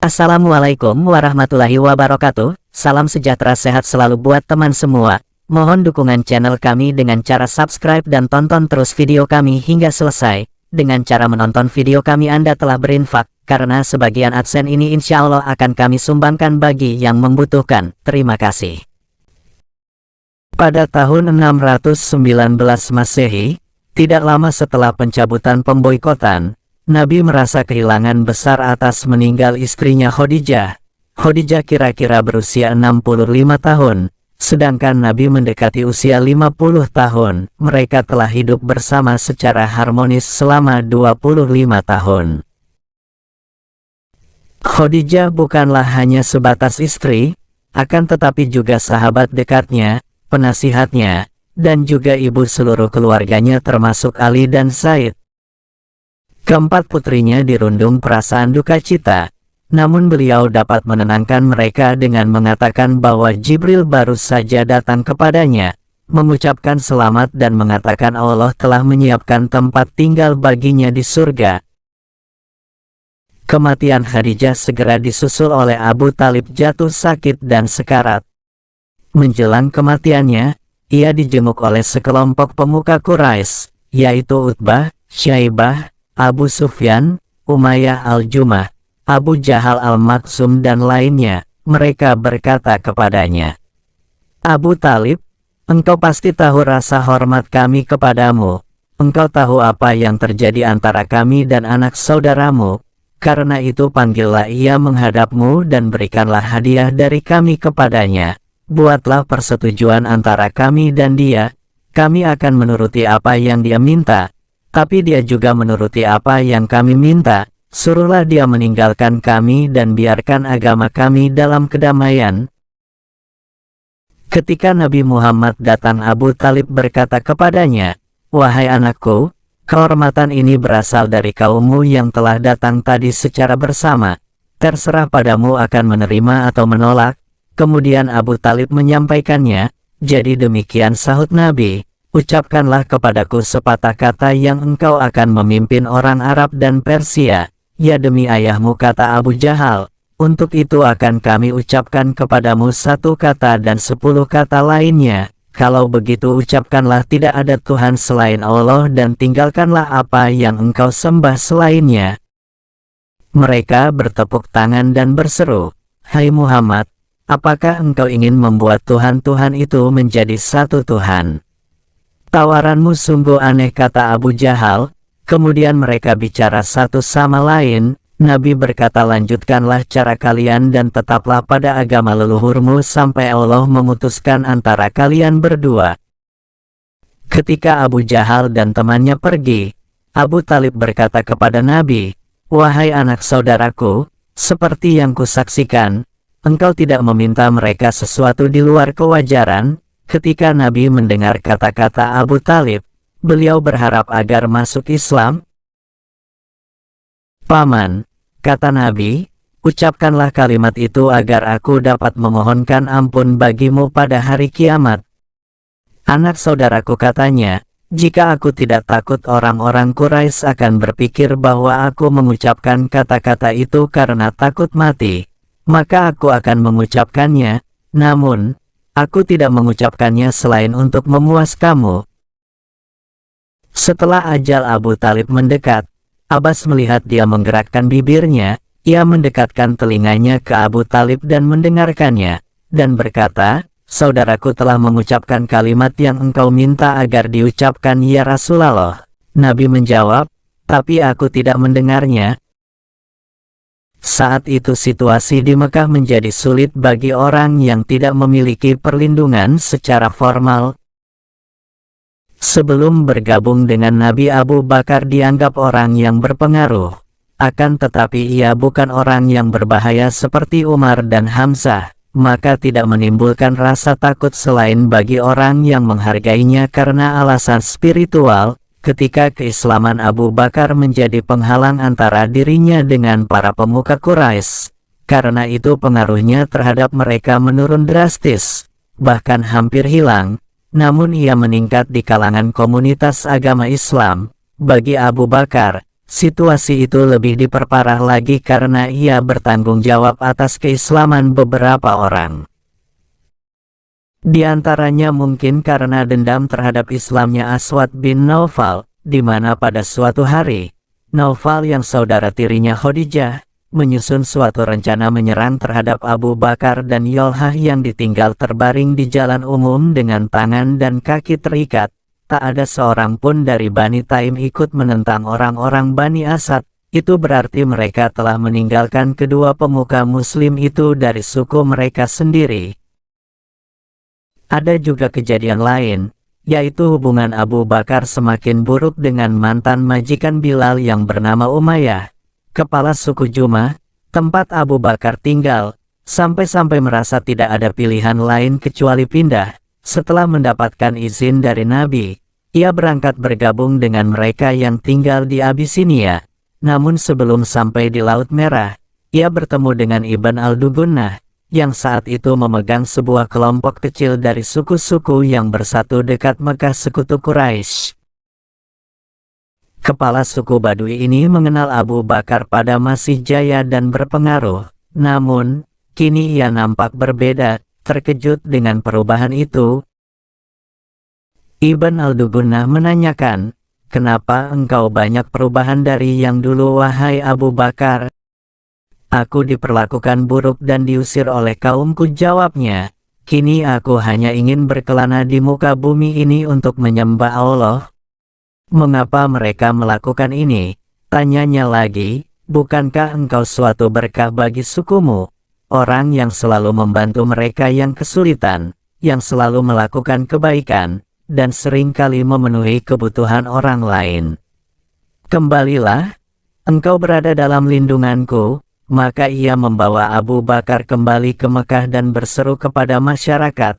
Assalamualaikum warahmatullahi wabarakatuh. Salam sejahtera sehat selalu buat teman semua. Mohon dukungan channel kami dengan cara subscribe dan tonton terus video kami hingga selesai. Dengan cara menonton video kami Anda telah berinfak, karena sebagian adsen ini insya Allah akan kami sumbangkan bagi yang membutuhkan. Terima kasih. Pada tahun 619 Masehi, tidak lama setelah pencabutan pemboikotan, Nabi merasa kehilangan besar atas meninggal istrinya Khadijah. Khadijah kira-kira berusia 65 tahun, sedangkan Nabi mendekati usia 50 tahun. Mereka telah hidup bersama secara harmonis selama 25 tahun. Khadijah bukanlah hanya sebatas istri, akan tetapi juga sahabat dekatnya, penasihatnya, dan juga ibu seluruh keluarganya termasuk Ali dan Said. Keempat putrinya dirundung perasaan duka cita, namun beliau dapat menenangkan mereka dengan mengatakan bahwa Jibril baru saja datang kepadanya, mengucapkan selamat dan mengatakan Allah telah menyiapkan tempat tinggal baginya di surga. Kematian Khadijah segera disusul oleh Abu Talib jatuh sakit dan sekarat. Menjelang kematiannya, ia dijenguk oleh sekelompok pemuka Quraisy, yaitu Utbah, Syaibah, Abu Sufyan, Umayyah al-Jumah, Abu Jahal al-Maksum dan lainnya. Mereka berkata kepadanya, "Abu Talib, engkau pasti tahu rasa hormat kami kepadamu. Engkau tahu apa yang terjadi antara kami dan anak saudaramu. Karena itu panggillah ia menghadapmu dan berikanlah hadiah dari kami kepadanya. Buatlah persetujuan antara kami dan dia. Kami akan menuruti apa yang dia minta. Tapi dia juga menuruti apa yang kami minta. Suruhlah dia meninggalkan kami dan biarkan agama kami dalam kedamaian." Ketika Nabi Muhammad datang, Abu Talib berkata kepadanya, "Wahai anakku, kehormatan ini berasal dari kaummu yang telah datang tadi secara bersama. Terserah padamu akan menerima atau menolak." Kemudian Abu Talib menyampaikannya, "Jadi demikian," sahut Nabi, "ucapkanlah kepadaku sepatah kata yang engkau akan memimpin orang Arab dan Persia." "Ya demi ayahmu," kata Abu Jahal, "untuk itu akan kami ucapkan kepadamu satu kata dan 10 kata lainnya. Kalau begitu ucapkanlah tidak ada Tuhan selain Allah dan tinggalkanlah apa yang engkau sembah selainnya." Mereka bertepuk tangan dan berseru, "Hai Muhammad, apakah engkau ingin membuat Tuhan-Tuhan itu menjadi satu Tuhan?" "Tawaranmu sungguh aneh," kata Abu Jahal. Kemudian mereka bicara satu sama lain. Nabi berkata, "Lanjutkanlah cara kalian dan tetaplah pada agama leluhurmu sampai Allah memutuskan antara kalian berdua." Ketika Abu Jahal dan temannya pergi, Abu Talib berkata kepada Nabi, "Wahai anak saudaraku, seperti yang kusaksikan, engkau tidak meminta mereka sesuatu di luar kewajaran." Ketika Nabi mendengar kata-kata Abu Talib, beliau berharap agar masuk Islam. "Paman," kata Nabi, "ucapkanlah kalimat itu agar aku dapat memohonkan ampun bagimu pada hari kiamat." "Anak saudaraku," katanya, "jika aku tidak takut orang-orang Quraisy akan berpikir bahwa aku mengucapkan kata-kata itu karena takut mati, maka aku akan mengucapkannya. Namun, aku tidak mengucapkannya selain untuk memuas kamu." Setelah ajal Abu Talib mendekat, Abbas melihat dia menggerakkan bibirnya. Ia mendekatkan telinganya ke Abu Talib dan mendengarkannya, dan berkata, "Saudaraku telah mengucapkan kalimat yang engkau minta agar diucapkan, ya Rasulullah." Nabi menjawab, "Tapi aku tidak mendengarnya." Saat itu situasi di Mekah menjadi sulit bagi orang yang tidak memiliki perlindungan secara formal. Sebelum bergabung dengan Nabi, Abu Bakar dianggap orang yang berpengaruh. Akan tetapi ia bukan orang yang berbahaya seperti Umar dan Hamzah, maka tidak menimbulkan rasa takut selain bagi orang yang menghargainya karena alasan spiritual. Ketika keislaman Abu Bakar menjadi penghalang antara dirinya dengan para pemuka Quraisy, karena itu pengaruhnya terhadap mereka menurun drastis, bahkan hampir hilang. Namun ia meningkat di kalangan komunitas agama Islam. Bagi Abu Bakar, Situasi itu lebih diperparah lagi karena ia bertanggung jawab atas keislaman beberapa orang. Di antaranya mungkin karena dendam terhadap Islamnya Aswad bin Naufal, di mana pada suatu hari, Naufal yang saudara tirinya Khadijah, menyusun suatu rencana menyerang terhadap Abu Bakar dan Yolhah yang ditinggal terbaring di jalan umum dengan tangan dan kaki terikat. Tak ada seorang pun dari Bani Taim ikut menentang orang-orang Bani Asad. Itu berarti mereka telah meninggalkan kedua pemuka muslim itu dari suku mereka sendiri. Ada juga kejadian lain, yaitu hubungan Abu Bakar semakin buruk dengan mantan majikan Bilal yang bernama Umayyah, kepala suku Jumah, tempat Abu Bakar tinggal, sampai-sampai merasa tidak ada pilihan lain kecuali pindah. Setelah mendapatkan izin dari Nabi, ia berangkat bergabung dengan mereka yang tinggal di Abisinia. Namun sebelum sampai di Laut Merah, ia bertemu dengan Ibn al-Dugunnah, yang saat itu memegang sebuah kelompok kecil dari suku-suku yang bersatu dekat Mekah sekutu Quraisy. Kepala suku Badui ini mengenal Abu Bakar pada masih jaya dan berpengaruh, namun kini ia nampak berbeda. Terkejut dengan perubahan itu, Ibn al-Dugunnah menanyakan, "Kenapa engkau banyak perubahan dari yang dulu wahai Abu Bakar?" "Aku diperlakukan buruk dan diusir oleh kaumku," jawabnya. "Kini aku hanya ingin berkelana di muka bumi ini untuk menyembah Allah." "Mengapa mereka melakukan ini?" tanyanya lagi. "Bukankah engkau suatu berkah bagi sukumu? Orang yang selalu membantu mereka yang kesulitan, yang selalu melakukan kebaikan, dan seringkali memenuhi kebutuhan orang lain. Kembalilah, engkau berada dalam lindunganku." Maka ia membawa Abu Bakar kembali ke Mekah dan berseru kepada masyarakat,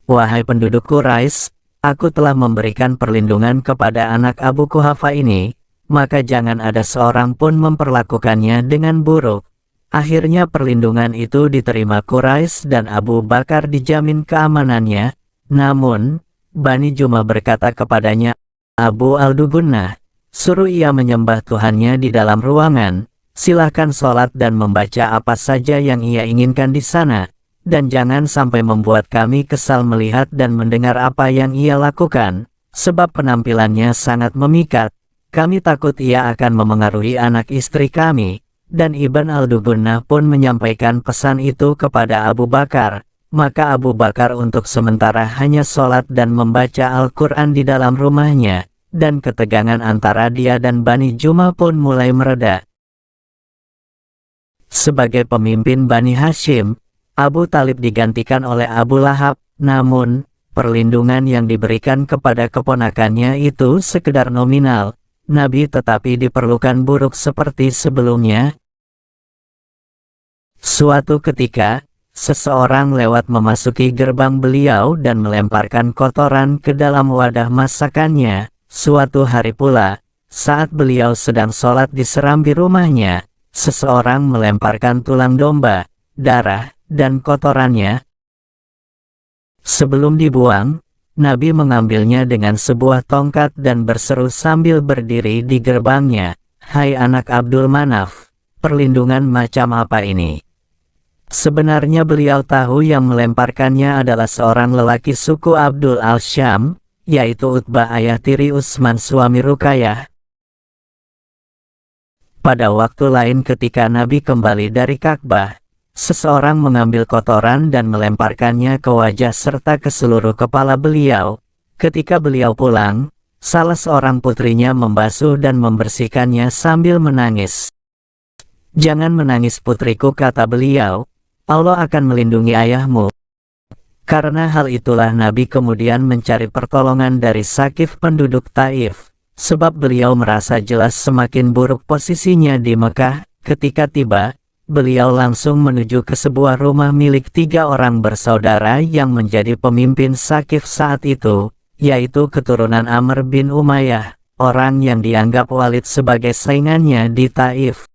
"Wahai penduduk Quraisy, aku telah memberikan perlindungan kepada anak Abu Quhafa ini, maka jangan ada seorang pun memperlakukannya dengan buruk." Akhirnya perlindungan itu diterima Quraisy dan Abu Bakar dijamin keamanannya. Namun, Bani Jumah berkata kepadanya, "Abu al-Dugunnah, suruh ia menyembah Tuhannya di dalam ruangan. Silahkan sholat dan membaca apa saja yang ia inginkan di sana. Dan jangan sampai membuat kami kesal melihat dan mendengar apa yang ia lakukan, sebab penampilannya sangat memikat. Kami takut ia akan memengaruhi anak istri kami." Dan Ibn al-Dugunnah pun menyampaikan pesan itu kepada Abu Bakar. Maka Abu Bakar untuk sementara hanya sholat dan membaca Al-Quran di dalam rumahnya, dan ketegangan antara dia dan Bani Jumah pun mulai mereda. Sebagai pemimpin Bani Hashim, Abu Talib digantikan oleh Abu Lahab. Namun, perlindungan yang diberikan kepada keponakannya itu sekedar nominal. Nabi tetapi diperlukan buruk seperti sebelumnya. Suatu ketika, seseorang lewat memasuki gerbang beliau dan melemparkan kotoran ke dalam wadah masakannya. Suatu hari pula, saat beliau sedang sholat di serambi rumahnya, seseorang melemparkan tulang domba, darah, dan kotorannya. Sebelum dibuang, Nabi mengambilnya dengan sebuah tongkat dan berseru sambil berdiri di gerbangnya, "Hai anak Abdul Manaf, perlindungan macam apa ini?" Sebenarnya beliau tahu yang melemparkannya adalah seorang lelaki suku Abdul al-Syam, yaitu Utbah ayah tiri Utsman suami Ruqayyah. Pada waktu lain ketika Nabi kembali dari Ka'bah, seseorang mengambil kotoran dan melemparkannya ke wajah serta ke seluruh kepala beliau. Ketika beliau pulang, salah seorang putrinya membasuh dan membersihkannya sambil menangis. "Jangan menangis putriku," kata beliau, "Allah akan melindungi ayahmu." Karena hal itulah Nabi kemudian mencari pertolongan dari Sakif penduduk Taif, sebab beliau merasa jelas semakin buruk posisinya di Mekah. Ketika tiba, beliau langsung menuju ke sebuah rumah milik 3 orang bersaudara yang menjadi pemimpin Sakif saat itu, yaitu keturunan Amr bin Umayyah, orang yang dianggap Walid sebagai saingannya di Taif.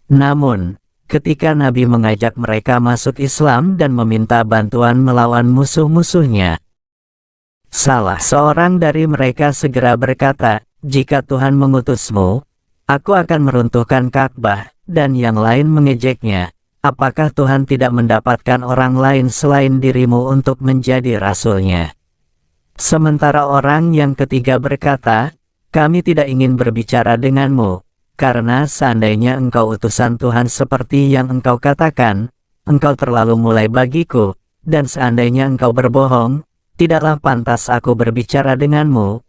Namun, ketika Nabi mengajak mereka masuk Islam dan meminta bantuan melawan musuh-musuhnya, salah seorang dari mereka segera berkata, "Jika Tuhan mengutusmu, Aku akan meruntuhkan Ka'bah, dan yang lain mengejeknya. Apakah Tuhan tidak mendapatkan orang lain selain dirimu untuk menjadi rasulnya? Sementara orang yang ketiga berkata, kami tidak ingin berbicara denganmu, karena seandainya engkau utusan Tuhan seperti yang engkau katakan, engkau terlalu mulai bagiku, dan seandainya engkau berbohong, tidaklah pantas aku berbicara denganmu.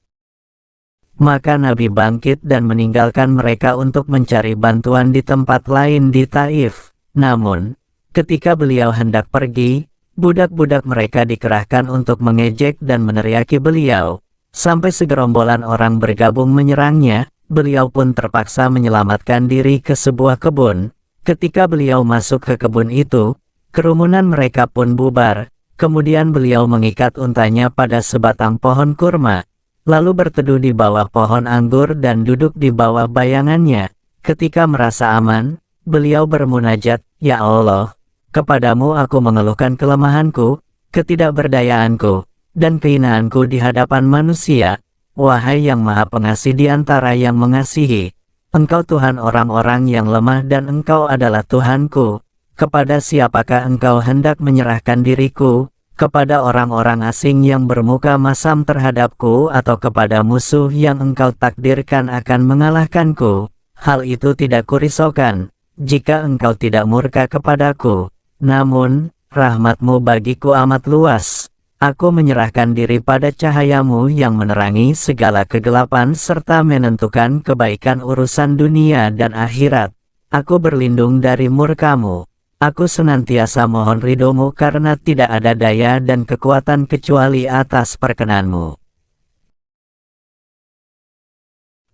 Maka Nabi bangkit dan meninggalkan mereka untuk mencari bantuan di tempat lain di Taif. Namun, ketika beliau hendak pergi, budak-budak mereka dikerahkan untuk mengejek dan meneriaki beliau. Sampai segerombolan orang bergabung menyerangnya, beliau pun terpaksa menyelamatkan diri ke sebuah kebun. Ketika beliau masuk ke kebun itu, kerumunan mereka pun bubar. Kemudian beliau mengikat untanya pada sebatang pohon kurma, lalu berteduh di bawah pohon anggur dan duduk di bawah bayangannya. Ketika merasa aman, beliau bermunajat, "Ya Allah, kepadamu aku mengeluhkan kelemahanku, ketidakberdayaanku, dan kehinaanku di hadapan manusia. Wahai yang Maha Pengasih di antara yang mengasihi, Engkau Tuhan orang-orang yang lemah dan Engkau adalah Tuhanku. Kepada siapakah Engkau hendak menyerahkan diriku? Kepada orang-orang asing yang bermuka masam terhadapku atau kepada musuh yang Engkau takdirkan akan mengalahkanku? Hal itu tidak kurisaukan, jika Engkau tidak murka kepadaku. Namun, rahmat-Mu bagiku amat luas. Aku menyerahkan diri pada cahayamu yang menerangi segala kegelapan serta menentukan kebaikan urusan dunia dan akhirat. Aku berlindung dari murka-Mu. Aku senantiasa mohon ridho-Mu karena tidak ada daya dan kekuatan kecuali atas perkenan-Mu."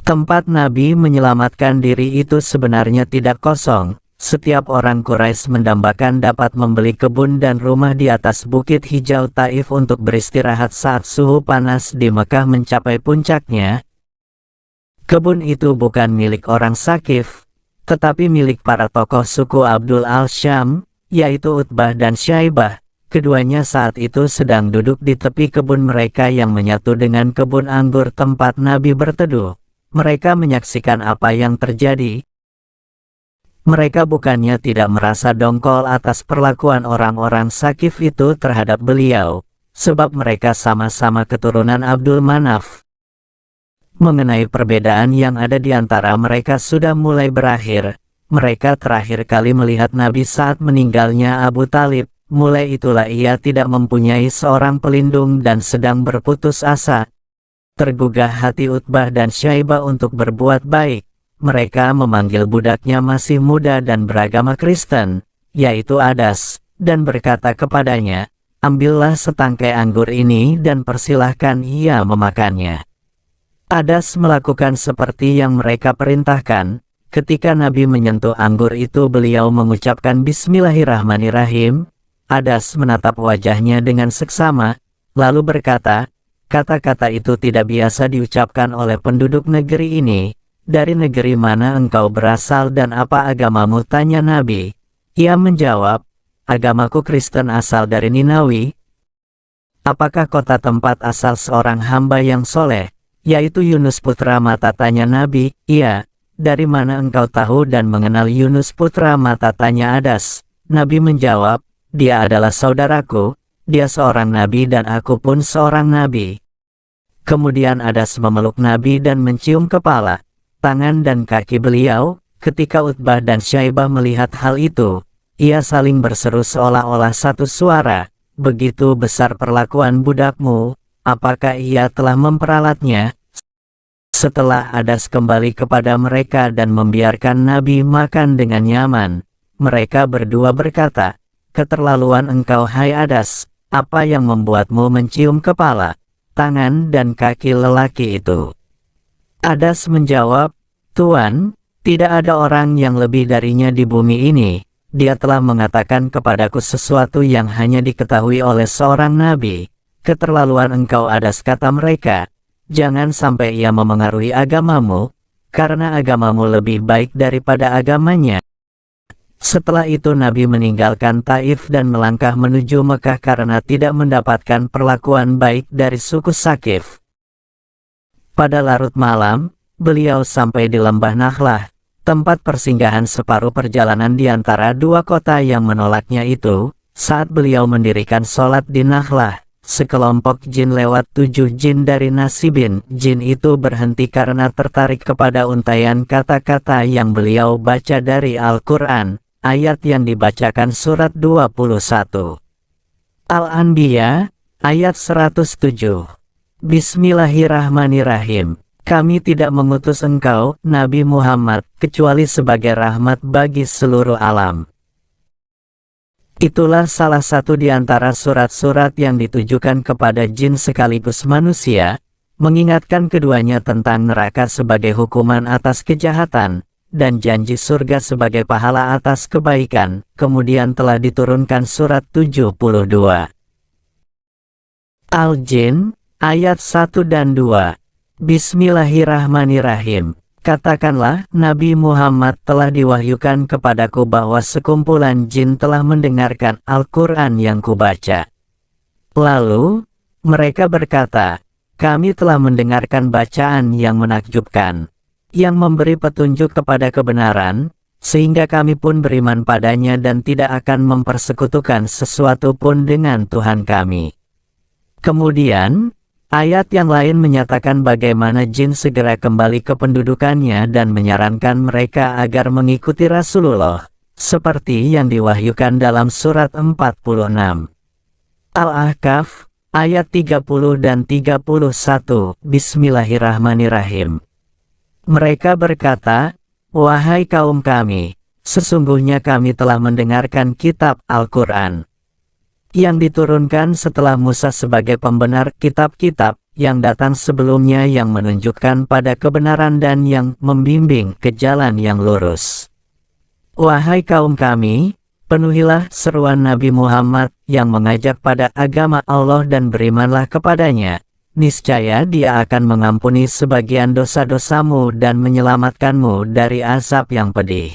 Tempat Nabi menyelamatkan diri itu sebenarnya tidak kosong. Setiap orang Quraisy mendambakan dapat membeli kebun dan rumah di atas bukit hijau Taif untuk beristirahat saat suhu panas di Mekah mencapai puncaknya. Kebun itu bukan milik orang Sakif, tetapi milik para tokoh suku Abdul al-Syam, yaitu Utbah dan Syaibah. Keduanya saat itu sedang duduk di tepi kebun mereka yang menyatu dengan kebun anggur tempat Nabi berteduh. Mereka menyaksikan apa yang terjadi. Mereka bukannya tidak merasa dongkol atas perlakuan orang-orang Sakif itu terhadap beliau, sebab mereka sama-sama keturunan Abdul Manaf. Mengenai perbedaan yang ada di antara mereka sudah mulai berakhir. Mereka terakhir kali melihat Nabi saat meninggalnya Abu Talib. Mulai itulah ia tidak mempunyai seorang pelindung dan sedang berputus asa. Tergugah hati Utbah dan Syaibah untuk berbuat baik. Mereka memanggil budaknya masih muda dan beragama Kristen, yaitu Adas, dan berkata kepadanya, "Ambillah setangkai anggur ini dan persilahkan ia memakannya." Adas melakukan seperti yang mereka perintahkan. Ketika Nabi menyentuh anggur itu, beliau mengucapkan Bismillahirrahmanirrahim. Adas menatap wajahnya dengan seksama, lalu berkata, "Kata-kata itu tidak biasa diucapkan oleh penduduk negeri ini. Dari negeri mana engkau berasal dan apa agamamu?" tanya Nabi. Ia menjawab, "Agamaku Kristen asal dari Ninawi." "Apakah kota tempat asal seorang hamba yang soleh, yaitu Yunus putra Mata?" tanya Nabi. "Iya." "Dari mana engkau tahu dan mengenal Yunus putra Mata?" tanya Adas. Nabi menjawab, "Dia adalah saudaraku, dia seorang nabi dan aku pun seorang nabi." Kemudian Adas memeluk Nabi dan mencium kepala, tangan dan kaki beliau. Ketika Utbah dan Syaibah melihat hal itu, ia saling berseru seolah-olah satu suara, "Begitu besar perlakuan budakmu, apakah ia telah memperalatnya?" Setelah Adas kembali kepada mereka dan membiarkan Nabi makan dengan nyaman, mereka berdua berkata, "Keterlaluan engkau hai Adas, apa yang membuatmu mencium kepala, tangan dan kaki lelaki itu?" Adas menjawab, "Tuan, tidak ada orang yang lebih darinya di bumi ini. Dia telah mengatakan kepadaku sesuatu yang hanya diketahui oleh seorang nabi." "Keterlaluan engkau Adas," kata mereka. "Jangan sampai ia memengaruhi agamamu, karena agamamu lebih baik daripada agamanya." Setelah itu Nabi meninggalkan Taif dan melangkah menuju Mekah karena tidak mendapatkan perlakuan baik dari suku Sakif. Pada larut malam, beliau sampai di lembah Nakhlah, tempat persinggahan separuh perjalanan di antara dua kota yang menolaknya itu. Saat beliau mendirikan sholat di Nakhlah, sekelompok jin lewat 7 jin dari Nasibin. Jin itu berhenti karena tertarik kepada untaian kata-kata yang beliau baca dari Al-Quran, ayat yang dibacakan surat 21. Al-Anbiya, ayat 107. Bismillahirrahmanirrahim. Kami tidak mengutus engkau, Nabi Muhammad, kecuali sebagai rahmat bagi seluruh alam. Itulah salah satu di antara surat-surat yang ditujukan kepada jin sekaligus manusia, mengingatkan keduanya tentang neraka sebagai hukuman atas kejahatan, dan janji surga sebagai pahala atas kebaikan. Kemudian telah diturunkan surat 72. Al-Jin, ayat 1 dan 2. Bismillahirrahmanirrahim. Katakanlah, Nabi Muhammad telah diwahyukan kepadaku bahwa sekumpulan jin telah mendengarkan Al-Quran yang kubaca. Lalu, mereka berkata, kami telah mendengarkan bacaan yang menakjubkan, yang memberi petunjuk kepada kebenaran, sehingga kami pun beriman padanya dan tidak akan mempersekutukan sesuatu pun dengan Tuhan kami. Kemudian, ayat yang lain menyatakan bagaimana jin segera kembali ke pendudukannya dan menyarankan mereka agar mengikuti Rasulullah, seperti yang diwahyukan dalam surat 46. Al-Ahqaf, ayat 30 dan 31. Bismillahirrahmanirrahim. Mereka berkata, wahai kaum kami, sesungguhnya kami telah mendengarkan kitab Al-Quran yang diturunkan setelah Musa sebagai pembenar kitab-kitab yang datang sebelumnya, yang menunjukkan pada kebenaran dan yang membimbing ke jalan yang lurus. Wahai kaum kami, penuhilah seruan Nabi Muhammad yang mengajak pada agama Allah dan berimanlah kepadanya. Niscaya Dia akan mengampuni sebagian dosa-dosamu dan menyelamatkanmu dari azab yang pedih.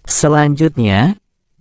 Selanjutnya,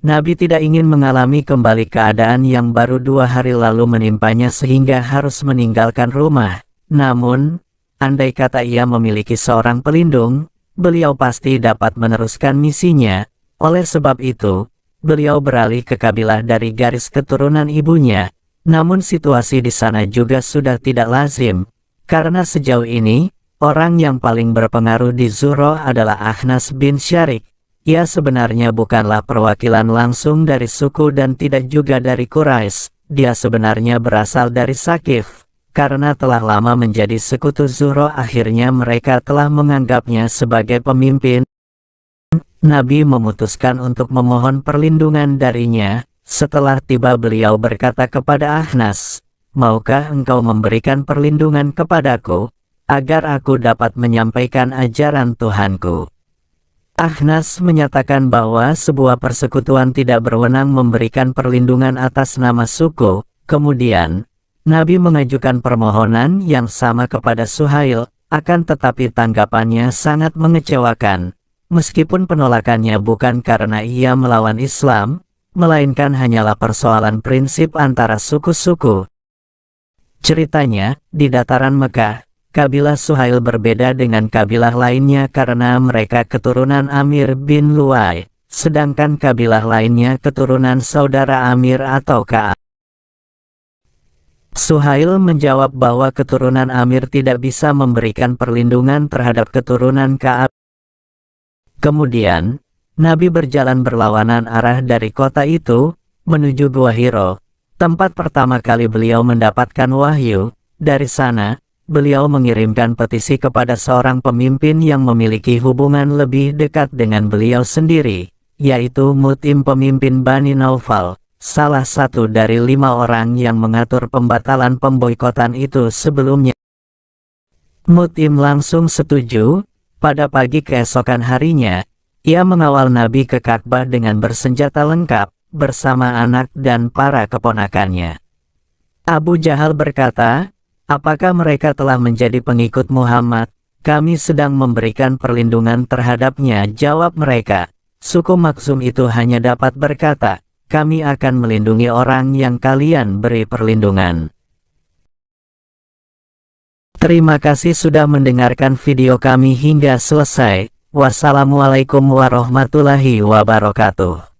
Nabi tidak ingin mengalami kembali keadaan yang baru 2 hari lalu menimpanya sehingga harus meninggalkan rumah. Namun, andai kata ia memiliki seorang pelindung, beliau pasti dapat meneruskan misinya. Oleh sebab itu, beliau beralih ke kabilah dari garis keturunan ibunya. Namun situasi di sana juga sudah tidak lazim, karena sejauh ini, orang yang paling berpengaruh di Zuro adalah Akhnas bin Syarik. Ia sebenarnya bukanlah perwakilan langsung dari suku dan tidak juga dari Quraisy. Dia sebenarnya berasal dari Sakif. Karena telah lama menjadi sekutu Zuro, akhirnya mereka telah menganggapnya sebagai pemimpin. Nabi memutuskan untuk memohon perlindungan darinya. Setelah tiba, beliau berkata kepada Akhnas, maukah engkau memberikan perlindungan kepadaku, agar aku dapat menyampaikan ajaran Tuhanku? Akhnas menyatakan bahwa sebuah persekutuan tidak berwenang memberikan perlindungan atas nama suku. Kemudian, Nabi mengajukan permohonan yang sama kepada Suhail, akan tetapi tanggapannya sangat mengecewakan. Meskipun penolakannya bukan karena ia melawan Islam, melainkan hanyalah persoalan prinsip antara suku-suku. Ceritanya, di dataran Mekah, kabilah Suhail berbeda dengan kabilah lainnya karena mereka keturunan Amir bin Luai, sedangkan kabilah lainnya keturunan saudara Amir atau Ka'ab. Suhail menjawab bahwa keturunan Amir tidak bisa memberikan perlindungan terhadap keturunan Ka'ab. Kemudian, Nabi berjalan berlawanan arah dari kota itu, menuju Gua Hiro, tempat pertama kali beliau mendapatkan wahyu. Dari sana, beliau mengirimkan petisi kepada seorang pemimpin yang memiliki hubungan lebih dekat dengan beliau sendiri, yaitu Mut'im, pemimpin Bani Naufal, salah satu dari 5 orang yang mengatur pembatalan pemboikotan itu sebelumnya. Mut'im langsung setuju. Pada pagi keesokan harinya, ia mengawal Nabi ke Ka'bah dengan bersenjata lengkap, bersama anak dan para keponakannya. Abu Jahal berkata, apakah mereka telah menjadi pengikut Muhammad? Kami sedang memberikan perlindungan terhadapnya, jawab mereka. Suku Maksum itu hanya dapat berkata, kami akan melindungi orang yang kalian beri perlindungan. Terima kasih sudah mendengarkan video kami hingga selesai. Wassalamualaikum warahmatullahi wabarakatuh.